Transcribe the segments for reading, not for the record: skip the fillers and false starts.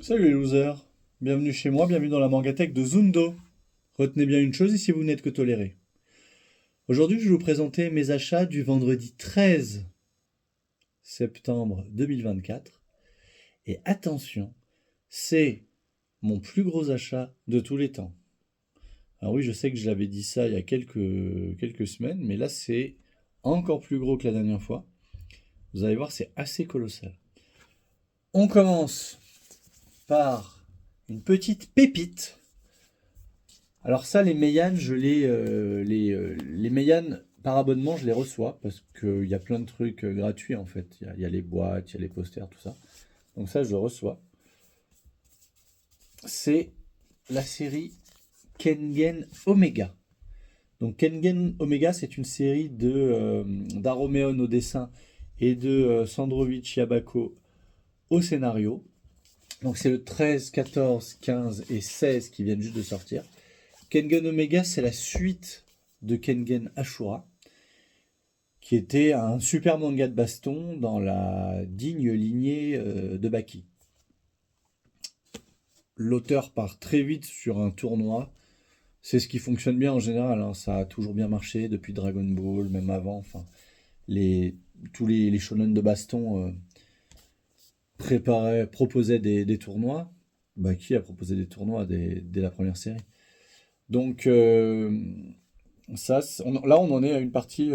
Salut les losers, bienvenue chez moi, bienvenue dans la mangatech de Zundo. Retenez bien une chose ici, vous n'êtes que tolérés. Aujourd'hui, je vais vous présenter mes achats du vendredi 13 septembre 2024. Et attention, c'est mon plus gros achat de tous les temps. Alors oui, je sais que je l'avais dit ça il y a quelques semaines, mais là c'est encore plus gros que la dernière fois. Vous allez voir, c'est assez colossal. On commence par une petite pépite. Alors ça, les Meian, les Meian par abonnement, je les reçois parce qu'il y a plein de trucs gratuits en fait. Il y a les boîtes, il y a les posters, tout ça. Donc ça, je le reçois. C'est la série Kengen Omega. Donc Kengen Omega, c'est une série d'Aroméon au dessin et de Sandrovic Yabako au scénario. Donc c'est le 13, 14, 15 et 16 qui viennent juste de sortir. Kengen Omega, c'est la suite de Kengen Ashura, qui était un super manga de baston dans la digne lignée de Baki. L'auteur part très vite sur un tournoi. C'est ce qui fonctionne bien en général, hein. Ça a toujours bien marché depuis Dragon Ball, même avant. Enfin, les, tous les shonen de baston proposaient des tournois. Baki a proposé des tournois dès la première série. Donc, là, on en est à une partie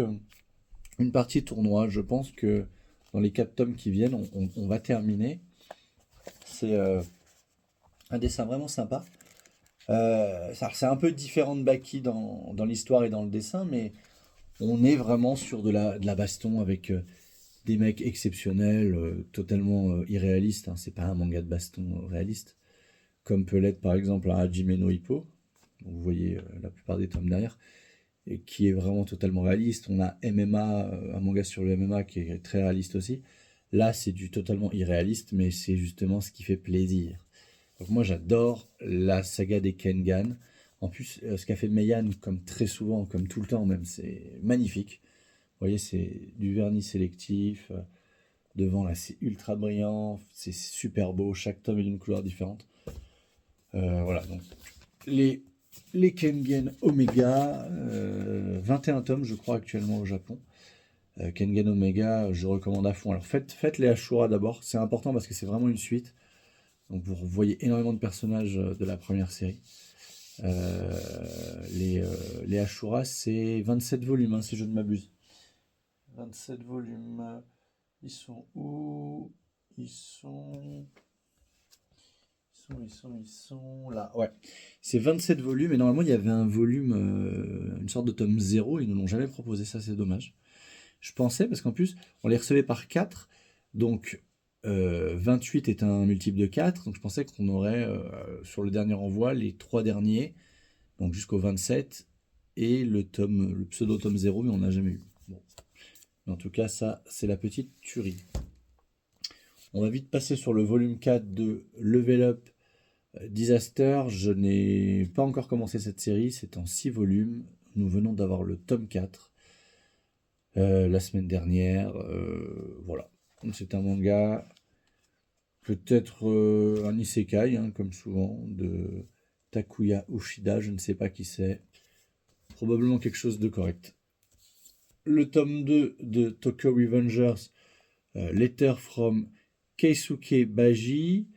tournoi. Je pense que dans les 4 tomes qui viennent, on va terminer. C'est un dessin vraiment sympa. C'est un peu différent de Baki dans l'histoire et dans le dessin, mais on est vraiment sur de la baston avec des mecs exceptionnels, totalement irréalistes, hein. C'est pas un manga de baston réaliste, comme peut l'être par exemple un Hajime no Ippo. Vous voyez la plupart des tomes derrière, et qui est vraiment totalement réaliste. On a MMA, un manga sur le MMA qui est très réaliste aussi. Là, c'est du totalement irréaliste, mais c'est justement ce qui fait plaisir. Donc moi, j'adore la saga des Kengan. En plus, ce qu'a fait Meian, comme très souvent, comme tout le temps même, c'est magnifique. Vous voyez, c'est du vernis sélectif. Devant, là, c'est ultra brillant. C'est super beau. Chaque tome est d'une couleur différente. Voilà, donc les, les Kengen Omega, 21 tomes, je crois, actuellement au Japon. Kengen Omega, je recommande à fond. Alors faites les Ashura d'abord, c'est important parce que c'est vraiment une suite. Donc vous voyez énormément de personnages de la première série. Euh, les Ashura, c'est 27 volumes, hein, si je ne m'abuse. 27 volumes. Ils sont où? Ils sont... Ils sont là. Ouais. C'est 27 volumes et normalement il y avait un volume, une sorte de tome zéro. Ils ne l'ont jamais proposé, ça c'est dommage. Je pensais, parce qu'en plus, on les recevait par 4, donc 28 est un multiple de 4, donc je pensais qu'on aurait sur le dernier envoi les 3 derniers, donc jusqu'au 27, et le pseudo-tome zéro, mais on n'a jamais eu. Bon. Mais en tout cas, ça, c'est la petite tuerie. On va vite passer sur le volume 4 de Level Up Disaster. Je n'ai pas encore commencé cette série, c'est en 6 volumes. Nous venons d'avoir le tome 4. La semaine dernière. Voilà. C'est un manga, peut-être un isekai, hein, comme souvent, de Takuya Ushida, je ne sais pas qui c'est. Probablement quelque chose de correct. Le tome 2 de Tokyo Revengers, Letter from Keisuke Baji.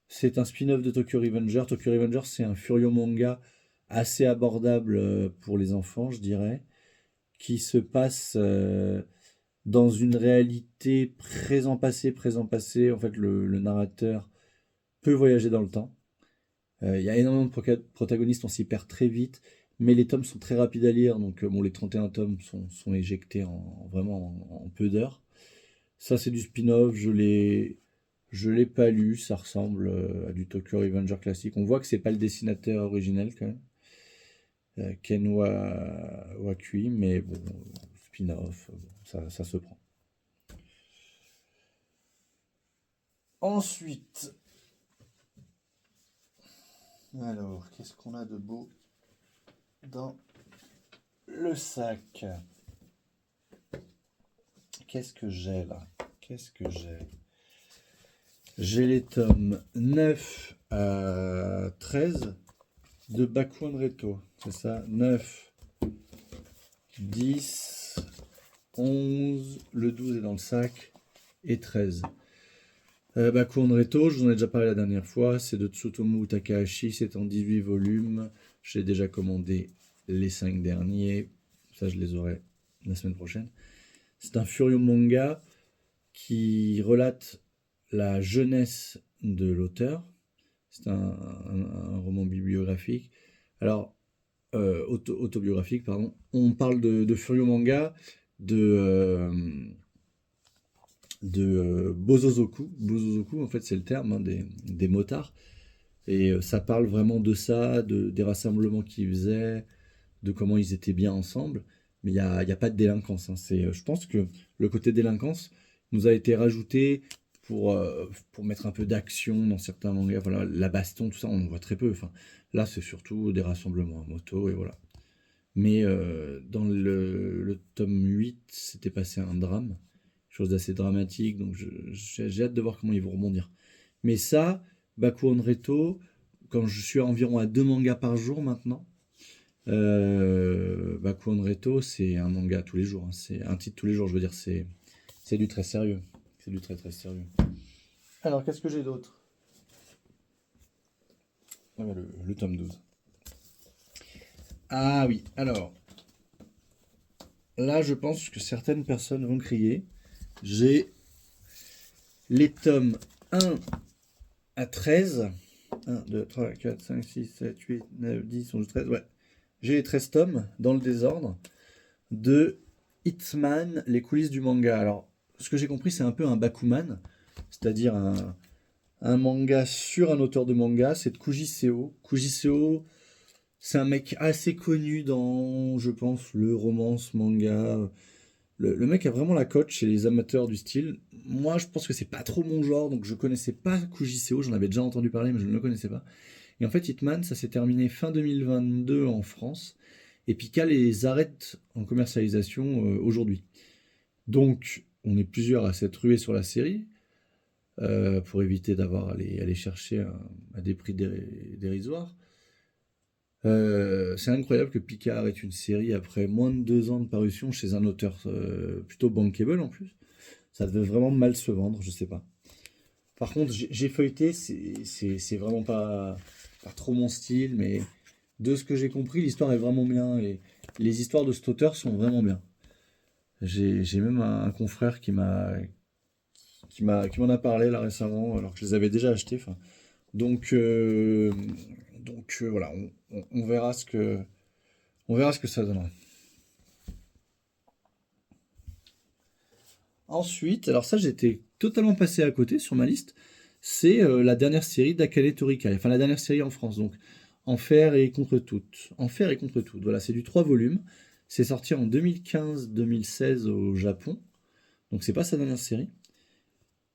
C'est un spin-off de Tokyo Revengers. Tokyo Revengers, c'est un furio manga assez abordable pour les enfants, je dirais, qui se passe dans une réalité présent-passé, présent-passé. En fait, le narrateur peut voyager dans le temps. Il y a énormément de protagonistes, on s'y perd très vite, mais les tomes sont très rapides à lire, donc bon, les 31 tomes sont éjectés vraiment en peu d'heures. Ça, c'est du spin-off, je l'ai pas lu, ça ressemble à du Tokyo Revenger classique. On voit que c'est pas le dessinateur originel quand même, Ken Wakui, mais bon, spin-off, bon, ça se prend. Ensuite, alors, qu'est-ce qu'on a de beau dans le sac? Qu'est-ce que j'ai là? Qu'est-ce que j'ai? J'ai les tomes 9 à 13 de Bakuan Reto. C'est ça, 9, 10, 11, le 12 est dans le sac, et 13. Bakuan Reto, je vous en ai déjà parlé la dernière fois, c'est de Tsutomu Takahashi, c'est en 18 volumes. J'ai déjà commandé les 5 derniers, ça je les aurai la semaine prochaine. C'est un Furio manga qui relate la jeunesse de l'auteur. C'est un roman bibliographique. Alors, autobiographique, pardon. On parle de Furio manga, de Bozozoku. Bozozoku, en fait, c'est le terme hein, des motards. Et ça parle vraiment de ça, des rassemblements qu'ils faisaient, de comment ils étaient bien ensemble. Mais il y a pas de délinquance. Hein. Je pense que le côté délinquance nous a été rajouté pour mettre un peu d'action dans certains mangas. Voilà, la baston, tout ça, on en voit très peu. Enfin, là, c'est surtout des rassemblements à moto et voilà. Mais dans le tome 8, c'était passé un drame, chose d'assez dramatique, donc j'ai hâte de voir comment ils vont rebondir. Mais ça, Bakuan Reto, quand je suis environ à 2 mangas par jour maintenant, Bakuan Reto, c'est un manga tous les jours, hein. C'est un titre tous les jours, je veux dire, c'est du très sérieux. C'est du très très sérieux. Alors, qu'est-ce que j'ai d'autre? Ah bah, le tome 12. Ah oui, alors, là, je pense que certaines personnes vont crier. J'ai les tomes 1 à 13. 1, 2, 3, 4, 5, 6, 7, 8, 9, 10, 11, 13. Ouais. J'ai les 13 tomes, dans le désordre, de Hitman, les coulisses du manga. Alors, ce que j'ai compris, c'est un peu un Bakuman, c'est-à-dire un manga sur un auteur de manga, c'est de Kuji Seo. Kuji Seo, c'est un mec assez connu dans, je pense, le romance manga. Le mec a vraiment la cote chez les amateurs du style. Moi, je pense que c'est pas trop mon genre, donc je connaissais pas Kuji Seo, j'en avais déjà entendu parler, mais je ne le connaissais pas. Et en fait, Hitman, ça s'est terminé fin 2022 en France, et Pika les arrête en commercialisation aujourd'hui. Donc, on est plusieurs à s'être rués sur la série, pour éviter d'avoir à aller chercher à des prix dérisoires. C'est incroyable que Pika arrête une série après moins de 2 ans de parution chez un auteur plutôt bankable en plus. Ça devait vraiment mal se vendre, je sais pas. Par contre, j'ai feuilleté, c'est vraiment pas trop mon style, mais de ce que j'ai compris, l'histoire est vraiment bien et les histoires de cet auteur sont vraiment bien. J'ai même un confrère qui m'en a parlé là récemment, alors que je les avais déjà achetés. Enfin, donc, voilà, on verra ce que ça donnera. Ensuite, alors ça j'étais totalement passé à côté sur ma liste, c'est la dernière série d'Akane Torikai, enfin la dernière série en France, donc Enfer et contre toutes. Enfer et contre toutes, voilà, c'est du 3 volumes, c'est sorti en 2015-2016 au Japon, donc c'est pas sa dernière série.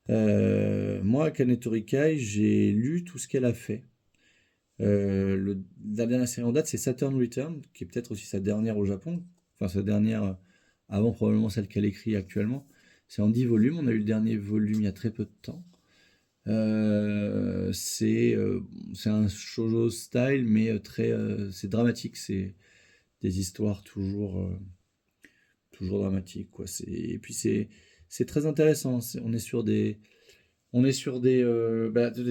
Moi, Akane Torikai, j'ai lu tout ce qu'elle a fait. La dernière série en date, c'est Saturn Return, qui est peut-être aussi sa dernière au Japon, enfin sa dernière avant probablement celle qu'elle écrit actuellement. C'est en 10 volumes, on a eu le dernier volume il y a très peu de temps. C'est un shoujo style, mais c'est dramatique, c'est des histoires toujours dramatiques, quoi. Et puis c'est très intéressant, attendez, je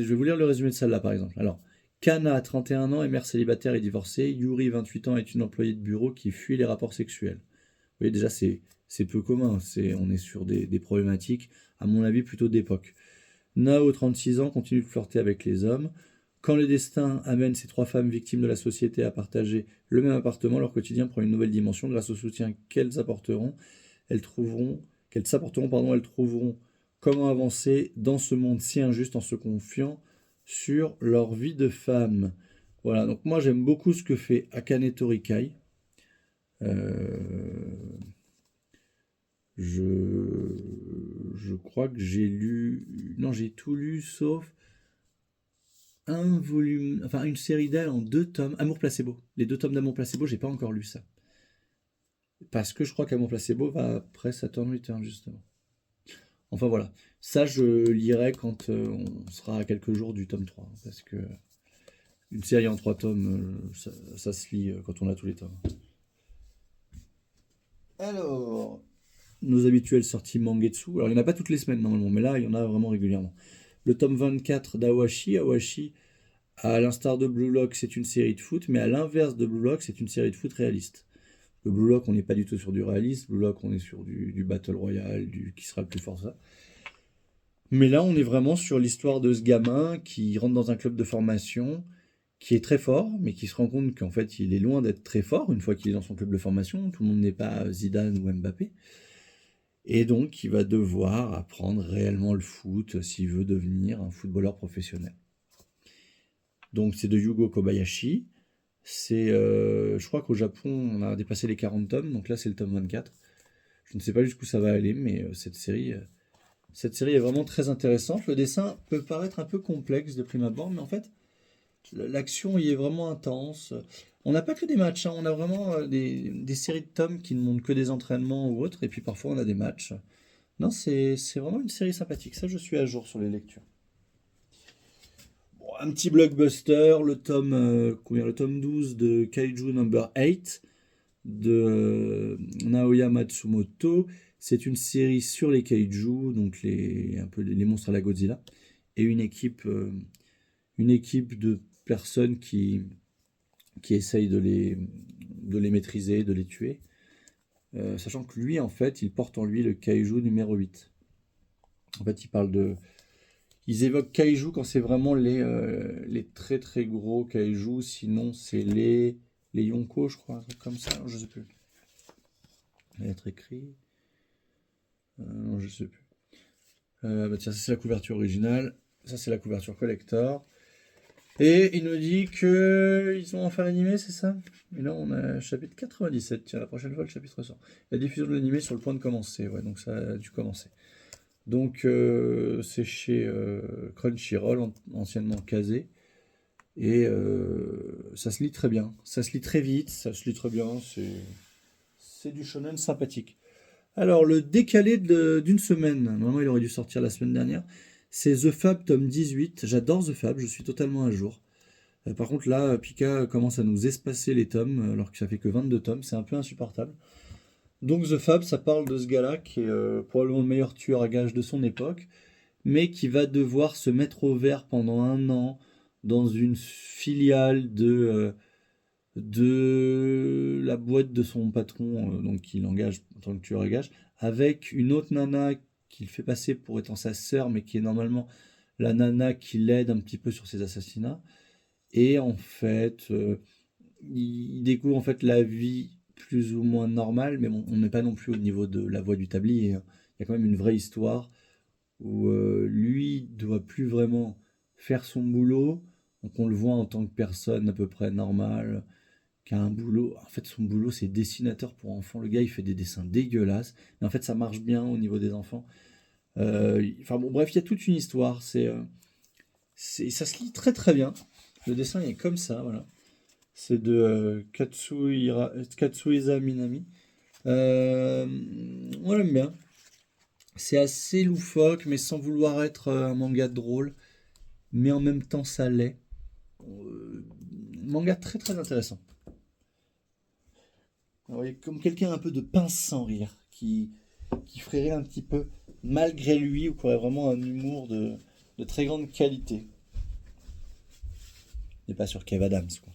vais vous lire le résumé de celle-là, par exemple. Alors, Kana a 31 ans, est mère célibataire et divorcée. Yuri, 28 ans, est une employée de bureau qui fuit les rapports sexuels. Vous voyez, déjà, c'est peu commun. On est sur des problématiques, à mon avis, plutôt d'époque. Nao, 36 ans, continue de flirter avec les hommes. Quand le destin amène ces 3 femmes victimes de la société à partager le même appartement, leur quotidien prend une nouvelle dimension. Grâce au soutien qu'elles s'apporteront, pardon, elles trouveront comment avancer dans ce monde si injuste en se confiant sur leur vie de femme. Voilà, donc moi j'aime beaucoup ce que fait Akane Torikai. Euh, je crois que j'ai lu... Non, j'ai tout lu sauf un volume, enfin une série d'elle en 2 tomes. Amour Placebo. Les 2 tomes d'Amour Placebo, j'ai pas encore lu ça. Parce que je crois qu'Amour Placebo va après Saturn Return, justement. Enfin voilà, ça je lirai quand on sera à quelques jours du tome 3, parce que une série en 3 tomes, ça se lit quand on a tous les tomes. Alors, nos habituelles sorties Mangetsu. Alors, il n'y en a pas toutes les semaines normalement, mais là, il y en a vraiment régulièrement. Le tome 24 d'Awashi. Awashi, à l'instar de Blue Lock, c'est une série de foot, mais à l'inverse de Blue Lock, c'est une série de foot réaliste. Le Blue Lock, on n'est pas du tout sur du réalisme. Blue Lock, on est sur du Battle Royale, du qui sera le plus fort, ça. Mais là, on est vraiment sur l'histoire de ce gamin qui rentre dans un club de formation, qui est très fort, mais qui se rend compte qu'en fait, il est loin d'être très fort une fois qu'il est dans son club de formation. Tout le monde n'est pas Zidane ou Mbappé. Et donc, il va devoir apprendre réellement le foot s'il veut devenir un footballeur professionnel. Donc, c'est de Yugo Kobayashi. Je crois qu'au Japon, on a dépassé les 40 tomes. Donc là, c'est le tome 24. Je ne sais pas jusqu'où ça va aller, mais cette série est vraiment très intéressante. Le dessin peut paraître un peu complexe de prime abord, mais en fait, l'action y est vraiment intense. On n'a pas que des matchs, hein. On a vraiment des séries de tomes qui ne montrent que des entraînements ou autres, et puis parfois on a des matchs. Non, c'est vraiment une série sympathique. Ça, je suis à jour sur les lectures. Bon, un petit blockbuster, le tome 12 de Kaiju Number 8 de Naoya Matsumoto. C'est une série sur les kaiju, donc un peu les monstres à la Godzilla, et une équipe de personnes qui essayent de les maîtriser, de les tuer. Sachant que lui, en fait, il porte en lui le kaiju numéro 8. En fait, ils évoquent kaiju quand c'est vraiment les très très gros kaiju, sinon c'est les yonko, je crois, un truc comme ça, je sais plus. Il va être écrit. Non, je sais plus. Tiens, ça c'est la couverture originale, ça c'est la couverture collector. Et il nous dit que ils ont enfin l'animé, c'est ça? Et là, on a chapitre 97. Tiens, la prochaine fois, le chapitre 100. La diffusion de l'animé sur le point de commencer. Ouais, donc ça a dû commencer. Donc, c'est chez Crunchyroll, anciennement Kazé. Et ça se lit très bien. Ça se lit très vite, ça se lit très bien. C'est du shonen sympathique. Alors, le décalé d'une semaine, normalement il aurait dû sortir la semaine dernière, c'est The Fab tome 18. J'adore The Fab, je suis totalement à jour. Par contre, là, Pika commence à nous espacer les tomes, alors que ça fait que 22 tomes, c'est un peu insupportable. Donc The Fab, ça parle de ce gars-là, qui est probablement le meilleur tueur à gages de son époque, mais qui va devoir se mettre au vert pendant un an dans une filiale de la boîte de son patron, donc qu'il engage en tant que tueur à gages, avec une autre nana qu'il fait passer pour étant sa sœur, mais qui est normalement la nana qui l'aide un petit peu sur ses assassinats. Et en fait, il découvre en fait la vie plus ou moins normale, mais bon, on n'est pas non plus au niveau de la voie du tablier, hein. Il y a quand même une vraie histoire où lui doit plus vraiment faire son boulot, donc on le voit en tant que personne à peu près normale, qui a un boulot. En fait, son boulot, c'est dessinateur pour enfants. Le gars, il fait des dessins dégueulasses, mais en fait, ça marche bien au niveau des enfants. Enfin bon, bref, il y a toute une histoire. Ça se lit très très bien. Le dessin est comme ça, voilà. C'est de Katsuhisa Minami. On l'aime bien. C'est assez loufoque, mais sans vouloir être un manga drôle. Mais en même temps, ça l'est. Manga très très intéressant. Alors, il y a comme quelqu'un un peu de pince sans rire, qui ferait rire un petit peu, malgré lui, ou qui aurait vraiment un humour de très grande qualité. On n'est pas sur Kev Adams, quoi.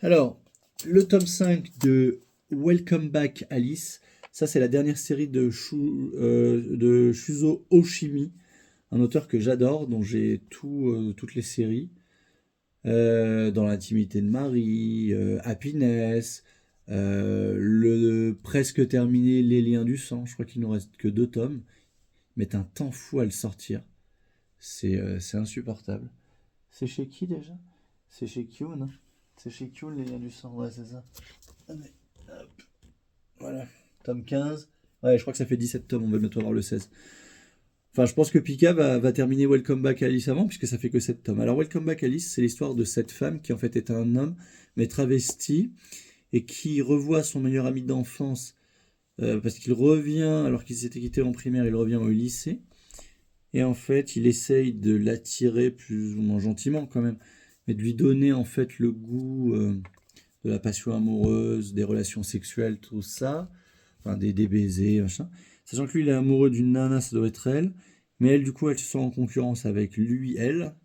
Alors, le tome 5 de Welcome Back Alice, ça c'est la dernière série de Shuzo Oshimi, un auteur que j'adore, dont j'ai toutes les séries. Dans l'intimité de Marie, Happiness, le presque terminé Les liens du sang, je crois qu'il nous reste que 2 tomes, mais un temps fou à le sortir. C'est insupportable. C'est chez qui déjà? C'est chez Kyun, hein? C'est chez Kyun, Les liens du sang, ouais, c'est ça. Allez, hop. Voilà, tome 15. Ouais, je crois que ça fait 17 tomes, on va bientôt avoir le 16. Enfin, je pense que Pika va terminer Welcome Back Alice avant, puisque ça fait que 7 tomes. Alors, Welcome Back Alice, c'est l'histoire de cette femme qui en fait est un homme, mais travesti, et qui revoit son meilleur ami d'enfance parce qu'il revient, alors qu'il s'était quitté en primaire, il revient au lycée. Et en fait, il essaye de l'attirer plus ou moins gentiment quand même, mais de lui donner en fait le goût de la passion amoureuse, des relations sexuelles, tout ça, enfin des baisers, machin. Sachant que lui, il est amoureux d'une nana, ça doit être elle, mais elle, du coup, elle se sent en concurrence avec lui, elle.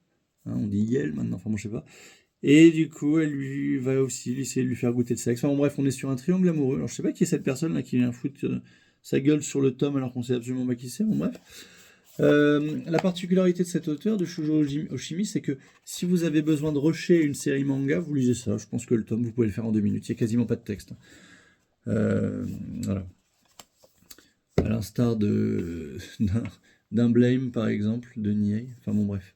Hein, on dit elle maintenant, enfin, moi, je sais pas. Et du coup, elle lui va aussi essayer de lui faire goûter de sexe. Enfin, bon, bref, on est sur un triangle amoureux. Alors, je sais pas qui est cette personne là qui vient foutre sa gueule sur le tome alors qu'on sait absolument pas qui c'est. Bon, bref. La particularité de cet auteur, de Shujo Oshimi, c'est que si vous avez besoin de rusher une série manga, vous lisez ça. Je pense que le tome, vous pouvez le faire en 2 minutes. Il n'y a quasiment pas de texte. Voilà. À l'instar d'un Blame, par exemple, de Niei. Enfin bon, bref.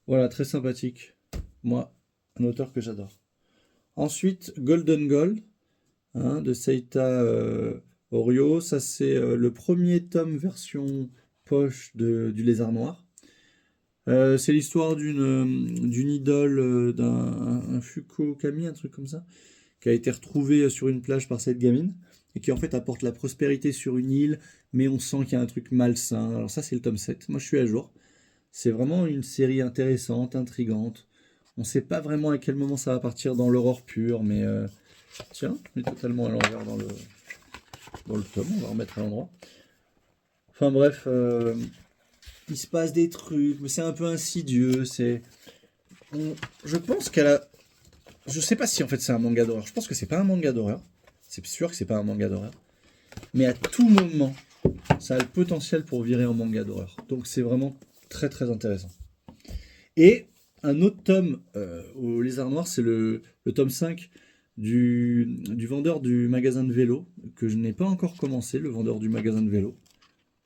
Voilà, très sympathique. Moi, un auteur que j'adore. Ensuite, Golden Gold, hein, de Seita Orio. Ça, c'est le premier tome version poche du Lézard Noir. C'est l'histoire d'une idole, d'un Fuko Kami, un truc comme ça, qui a été retrouvée sur une plage par cette gamine, et qui en fait apporte la prospérité sur une île, mais on sent qu'il y a un truc malsain. Alors ça, c'est le tome 7. Moi, je suis à jour. C'est vraiment une série intéressante, intrigante. On ne sait pas vraiment à quel moment ça va partir dans l'aurore pure, mais tiens, on est totalement à l'envers dans le tome, on va remettre à l'endroit. Enfin bref, il se passe des trucs, mais c'est un peu insidieux. Je pense qu'elle a. Je sais pas si en fait c'est un manga d'horreur. Je pense que c'est pas un manga d'horreur. C'est sûr que c'est pas un manga d'horreur. Mais à tout moment, ça a le potentiel pour virer en manga d'horreur. Donc c'est vraiment très très intéressant. Et un autre tome au Lézard Noir, c'est le tome 5 du vendeur du magasin de vélo, que je n'ai pas encore commencé, le vendeur du magasin de vélo.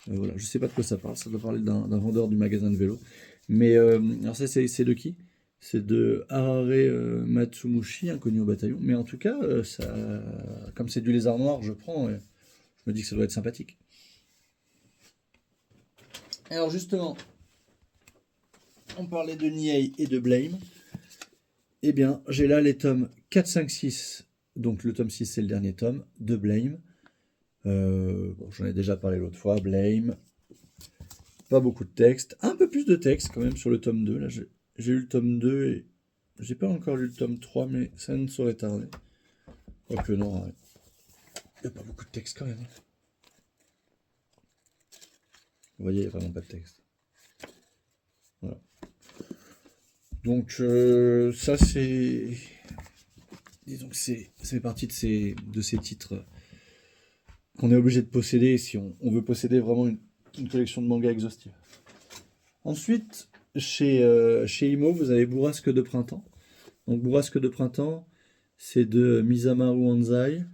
Voilà, je sais pas de quoi ça parle, ça doit parler d'un vendeur du magasin de vélo. Mais alors ça, c'est de qui? C'est de Harare Matsumushi, inconnu au bataillon. Mais en tout cas, comme c'est du Lézard Noir, je prends. Je me dis que ça doit être sympathique. Alors justement, on parlait de Niei et de Blame. Eh bien, j'ai là les tomes 4, 5, 6. Donc le tome 6, c'est le dernier tome de Blame. Bon, j'en ai déjà parlé l'autre fois. Blame, pas beaucoup de texte. Un peu plus de texte quand même sur le tome 2. Là, j'ai eu le tome 2 et j'ai pas encore lu le tome 3, mais ça ne saurait tarder. Quoique non, il n'y a pas beaucoup de texte quand même. Vous voyez, il n'y a vraiment pas de texte. Voilà. Donc ça c'est... Disons que c'est fait partie de ces titres qu'on est obligé de posséder si on veut posséder vraiment une collection de mangas exhaustive. Ensuite, chez Imo, vous avez Bourrasque de printemps. Donc Bourrasque de printemps, c'est de Misamaru Anzai.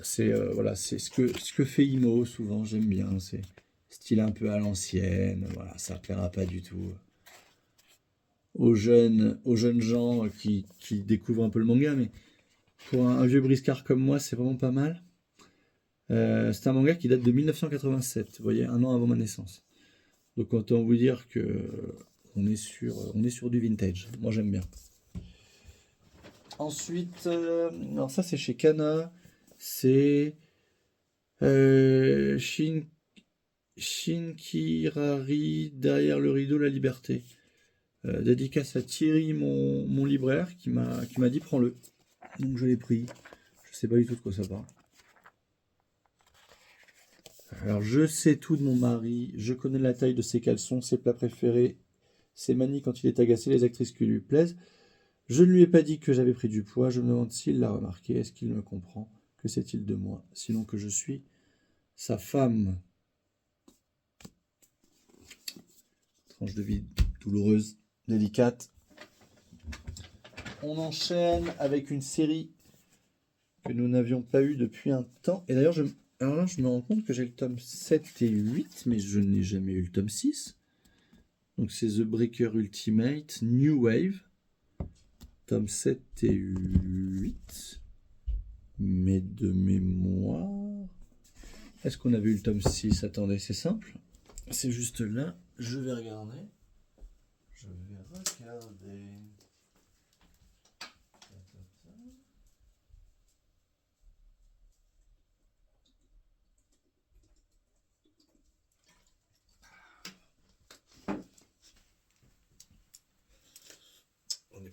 C'est voilà, c'est ce que fait Imo souvent, j'aime bien. C'est style un peu à l'ancienne. Voilà, ça plaira pas du tout aux jeunes gens qui découvrent un peu le manga, mais pour un vieux briscard comme moi, c'est vraiment pas mal. C'est un manga qui date de 1987, vous voyez, un an avant ma naissance. Donc autant vous dire que on est sur du vintage. Moi j'aime bien. Ensuite, alors ça c'est chez Kana, c'est Shinkirari derrière le rideau la liberté. Dédicace à Thierry, mon libraire, qui m'a dit prends-le. Donc je l'ai pris. Je sais pas du tout de quoi ça parle. Alors je sais tout de mon mari, je connais la taille de ses caleçons, ses plats préférés, ses manies quand il est agacé, les actrices qui lui plaisent. Je ne lui ai pas dit que j'avais pris du poids, je me demande s'il l'a remarqué, est-ce qu'il me comprend, que sait-il de moi, sinon que je suis sa femme. Tranche de vie douloureuse, délicate. On enchaîne avec une série que nous n'avions pas eue depuis un temps. Et d'ailleurs, alors là, je me rends compte que j'ai le tome 7 et 8, mais je n'ai jamais eu le tome 6. Donc c'est The Breaker Ultimate, New Wave, tome 7 et 8. Mais de mémoire... Est-ce qu'on avait eu le tome 6? Attendez, c'est simple. C'est juste là, je vais regarder.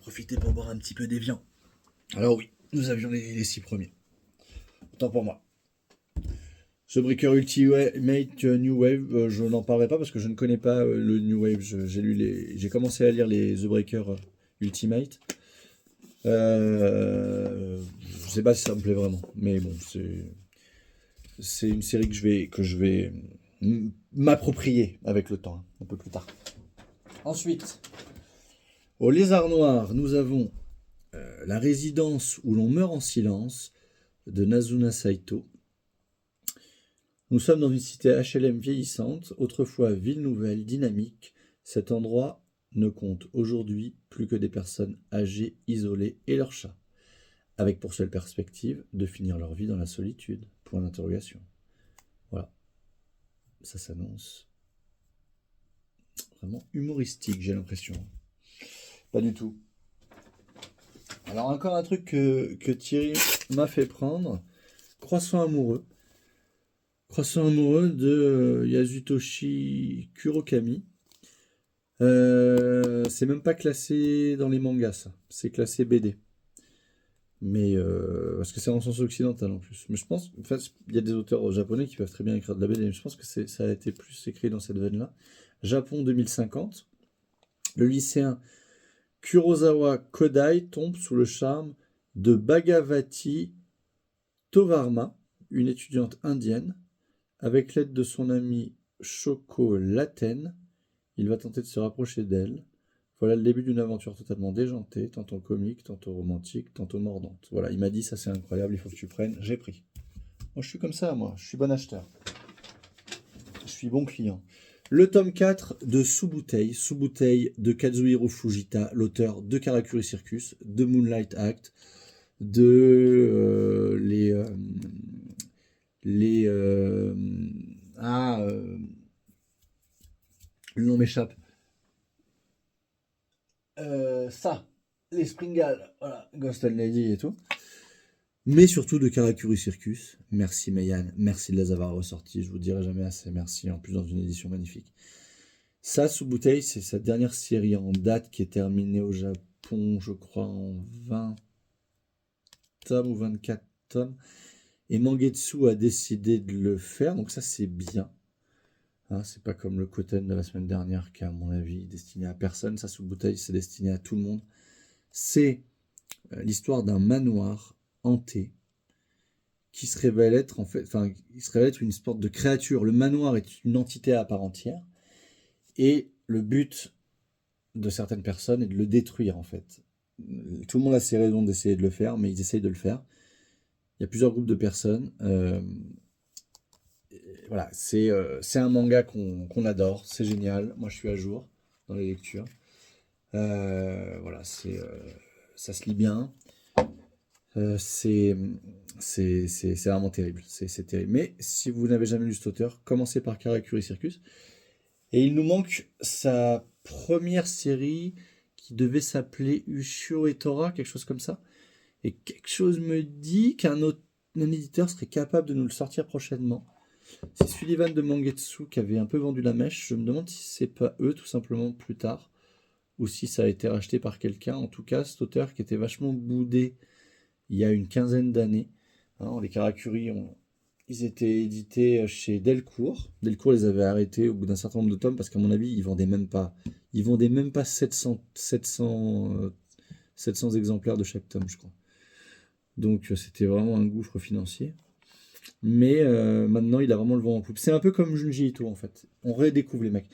profité pour boire un petit peu d'Evian. Alors oui, nous avions les 6 premiers. Autant pour moi. The Breaker Ultimate New Wave, je n'en parlerai pas parce que je ne connais pas le New Wave. J'ai commencé à lire les The Breaker Ultimate. Je sais pas si ça me plaît vraiment, mais bon, c'est une série que je vais m'approprier avec le temps, un peu plus tard. Ensuite, au Lézard Noir, nous avons La résidence où l'on meurt en silence de Nazuna Saito. Nous sommes dans une cité HLM vieillissante, autrefois ville nouvelle, dynamique. Cet endroit ne compte aujourd'hui plus que des personnes âgées, isolées et leurs chats, avec pour seule perspective de finir leur vie dans la solitude. Point d'interrogation. Voilà. Ça s'annonce vraiment humoristique, j'ai l'impression. Pas du tout. Alors encore un truc que Thierry m'a fait prendre. Croissant amoureux. Croissant amoureux de Yasutoshi Kurokami. C'est même pas classé dans les mangas, ça. C'est classé BD. Mais parce que c'est en sens occidental en plus. Mais je pense, en fait, il y a des auteurs japonais qui peuvent très bien écrire de la BD. Mais je pense que ça a été plus écrit dans cette veine-là. Japon 2050. Le lycéen Kurosawa Kodai tombe sous le charme de Bhagavati Tovarma, une étudiante indienne. Avec l'aide de son ami Shoko Laten, il va tenter de se rapprocher d'elle. Voilà le début d'une aventure totalement déjantée, tantôt comique, tantôt romantique, tantôt mordante. Voilà, il m'a dit ça c'est incroyable, il faut que tu prennes. J'ai pris. Moi je suis comme ça, moi, je suis bon acheteur. Je suis bon client. Le tome 4 de Sous-Bouteille de Kazuhiro Fujita, l'auteur de Karakuri Circus, de Moonlight Act, de le nom m'échappe. Les Springall, voilà, Ghost and Lady et tout. Mais surtout de Karakuri Circus. Merci Mayan, merci de les avoir ressortis, je vous dirai jamais assez merci, en plus dans une édition magnifique. Ça, Sous Bouteille, c'est sa dernière série en date qui est terminée au Japon, je crois, en 20 tomes ou 24 tomes. Et Mangetsu a décidé de le faire, donc ça c'est bien. Hein, c'est pas comme le Koten de la semaine dernière qui est à mon avis destiné à personne. Ça, Sous Bouteille, c'est destiné à tout le monde. C'est l'histoire d'un manoir hanté qui se révèle être il se révèle être une sorte de créature. Le manoir est une entité à part entière et le but de certaines personnes est de le détruire en fait. Tout le monde a ses raisons d'essayer de le faire, mais ils essayent de le faire. Il y a plusieurs groupes de personnes. Voilà, c'est un manga qu'on adore, c'est génial. Moi, je suis à jour dans les lectures. Voilà, ça se lit bien. C'est vraiment terrible. C'est terrible. Mais si vous n'avez jamais lu cet auteur, commencez par Karakuri Circus. Et il nous manque sa première série qui devait s'appeler Ushio et Tora, quelque chose comme ça. Et quelque chose me dit qu'un éditeur serait capable de nous le sortir prochainement. C'est Sullivan de Mangetsu qui avait un peu vendu la mèche. Je me demande si c'est pas eux tout simplement plus tard. Ou si ça a été racheté par quelqu'un. En tout cas, cet auteur qui était vachement boudé il y a une quinzaine d'années. Hein, les Karakuri, ils étaient édités chez Delcourt. Delcourt les avait arrêtés au bout d'un certain nombre de tomes parce qu'à mon avis, ils vendaient même pas 700 exemplaires de chaque tome, je crois. Donc c'était vraiment un gouffre financier. Mais maintenant, il a vraiment le vent en poupe. C'est un peu comme Junji Ito, en fait. On redécouvre les mecs.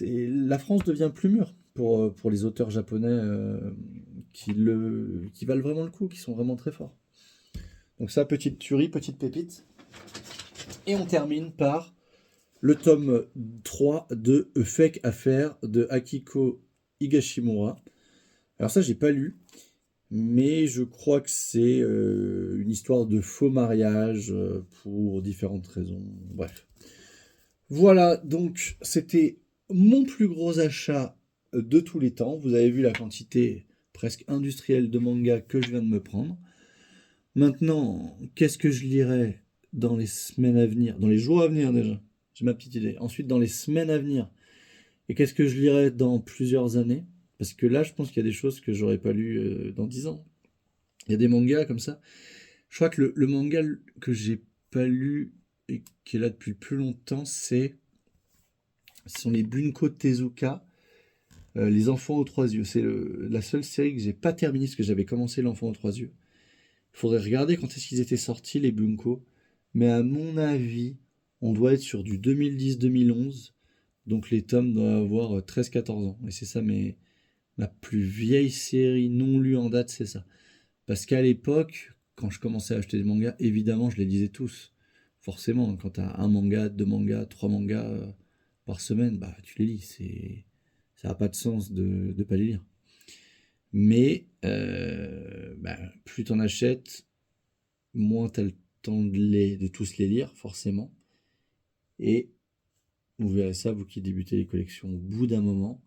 La France devient plus mûre pour les auteurs japonais qui valent vraiment le coup, qui sont vraiment très forts. Donc ça, petite tuerie, petite pépite. Et on termine par le tome 3 de A Fake Affair de Akiko Higashimura. Alors ça, j'ai pas lu. Mais je crois que c'est une histoire de faux mariage pour différentes raisons. Bref. Voilà, donc c'était mon plus gros achat de tous les temps. Vous avez vu la quantité presque industrielle de manga que je viens de me prendre. Maintenant, qu'est-ce que je lirai dans les semaines à venir, dans les jours à venir déjà. J'ai ma petite idée. Ensuite, dans les semaines à venir. Et qu'est-ce que je lirai dans plusieurs années? Parce que là, je pense qu'il y a des choses que j'aurais pas lues dans 10 ans. Il y a des mangas comme ça. Je crois que le manga que j'ai pas lu et qui est là depuis le plus longtemps, ce sont les Bunko Tezuka, Les Enfants aux Trois Yeux. C'est la seule série que j'ai pas terminée parce que j'avais commencé L'Enfant aux Trois Yeux. Il faudrait regarder quand est-ce qu'ils étaient sortis, les Bunko. Mais à mon avis, on doit être sur du 2010-2011. Donc les tomes doivent avoir 13-14 ans. Et c'est ça, mais ma plus vieille série non lue en date, c'est ça. Parce qu'à l'époque, quand je commençais à acheter des mangas, évidemment, je les lisais tous. Forcément, quand t'as un manga, deux mangas, trois mangas par semaine, bah tu les lis. Ça n'a pas de sens de ne pas les lire. Mais bah, plus t'en achètes, moins t'as le temps de tous les lire, forcément. Et vous verrez ça, vous qui débutez les collections, au bout d'un moment,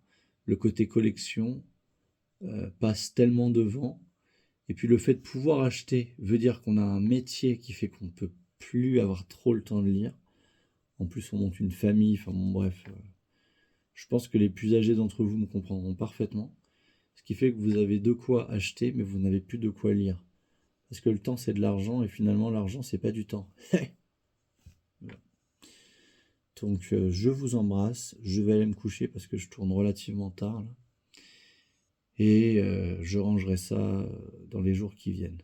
le côté collection passe tellement devant. Et puis le fait de pouvoir acheter veut dire qu'on a un métier qui fait qu'on ne peut plus avoir trop le temps de lire. En plus, on monte une famille, enfin bon, bref. Je pense que les plus âgés d'entre vous me comprendront parfaitement. Ce qui fait que vous avez de quoi acheter, mais vous n'avez plus de quoi lire. Parce que le temps, c'est de l'argent, et finalement, l'argent, c'est pas du temps. Donc, je vous embrasse. Je vais aller me coucher parce que je tourne relativement tard, là. Et je rangerai ça dans les jours qui viennent.